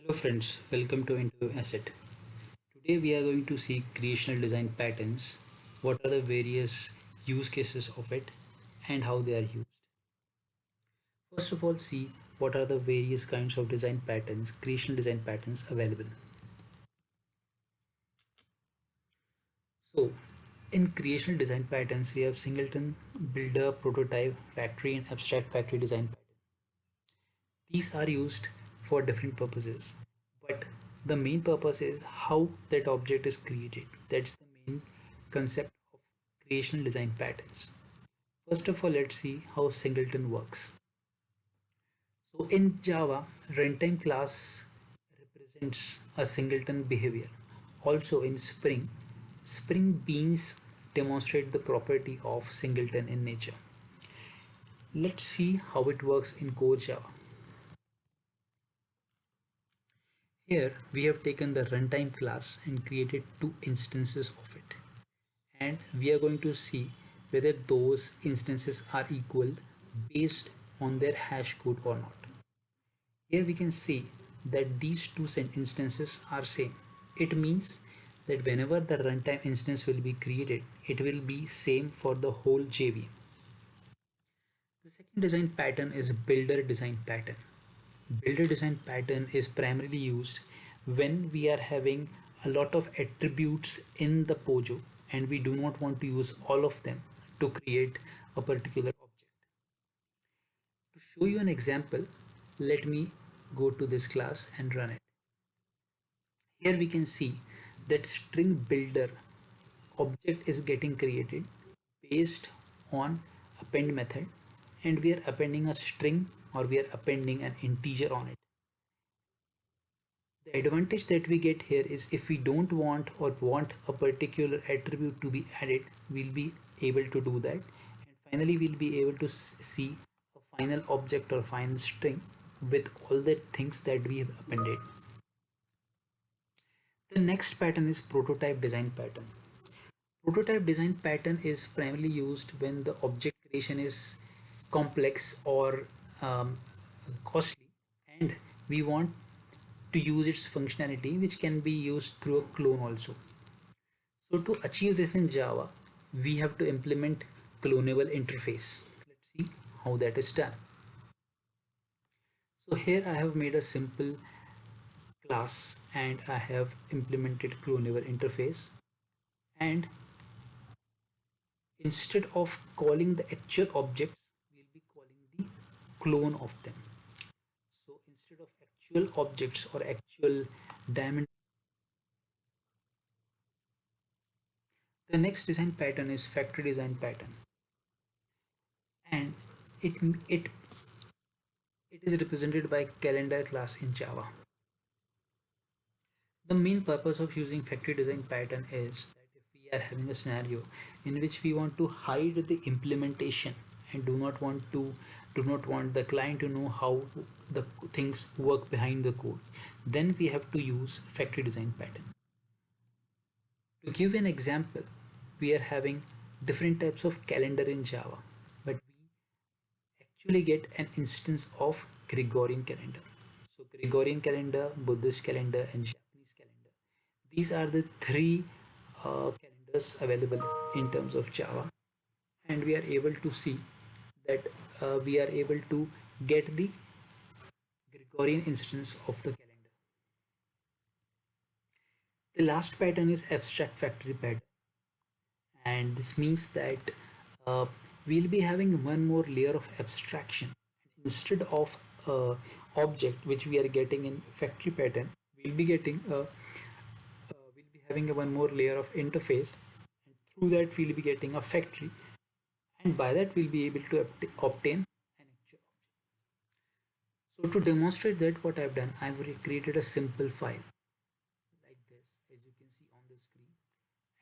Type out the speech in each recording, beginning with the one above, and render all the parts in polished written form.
Hello friends, welcome to Into Asset. Today we are going to see creational design patterns, what are the various use cases of it and how they are used. First of all, see what are the various kinds of design patterns, creational design patterns available. So in creational design patterns, we have singleton, builder, prototype, factory and abstract factory design pattern. These are used for different purposes, but the main purpose is how that object is created. That's the main concept of creational design patterns. First of all, let's see how singleton works. So in Java, runtime class represents a singleton behavior. Also in Spring, Spring Beans demonstrate the property of singleton in nature. Let's see how it works in core Java. Here we have taken the runtime class and created two instances of it, and we are going to see whether those instances are equal based on their hash code or not. Here we can see that these two instances are same. It means that whenever the runtime instance will be created, it will be same for the whole JVM. The second design pattern is builder design pattern. Builder design pattern is primarily used when we are having a lot of attributes in the POJO and we do not want to use all of them to create a particular object. To show you an example, let me go to this class and run it. Here we can see that string builder object is getting created based on append method, and we are appending a string or we are appending an integer on it. The advantage that we get here is if we don't want or want a particular attribute to be added, we'll be able to do that. And finally, we'll be able to see a final object or final string with all the things that we have appended. The next pattern is prototype design pattern. Prototype design pattern is primarily used when the object creation is complex or costly, and we want to use its functionality, which can be used through a clone also. So to achieve this in Java, we have to implement clonable interface. Let's see how that is done. So here I have made a simple class and I have implemented clonable interface, and instead of calling the actual objects, we'll be calling the clone of them. So instead of actual objects or actual diamond. The next design pattern is factory design pattern, and it it it is represented by calendar class in Java. The main purpose of using factory design pattern is that if we are having a scenario in which we want to hide the implementation and do not want the client to know how the things work behind the code, then we have to use factory design pattern. To give an example, we are having different types of calendar in Java, but we actually get an instance of Gregorian calendar. So Gregorian calendar, Buddhist calendar, and Japanese calendar. These are the three calendars available in terms of Java, and we are able to see that we are able to get the Gregorian instance of the calendar. The last pattern is abstract factory pattern, and this means that uh, we'll be having one more layer of abstraction. Instead of object which we are getting in factory pattern, we'll be getting we'll be having a one more layer of interface, and through that we'll be getting a factory, and by that we'll be able to obtain an actual object. So to demonstrate that, what I've done, I've created a simple file like this, as you can see on the screen,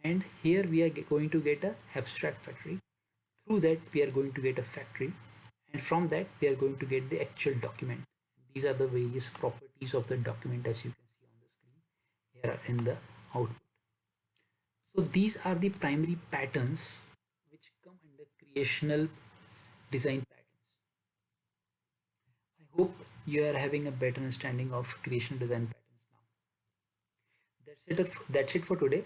and here we are going to get a abstract factory. Through that we are going to get a factory, and from that we are going to get the actual document. These are the various properties of the document, as you can see on the screen here in the output. So these are the primary patterns which come under creational design patterns. I hope you are having a better understanding of creation design patterns now. That's it for today.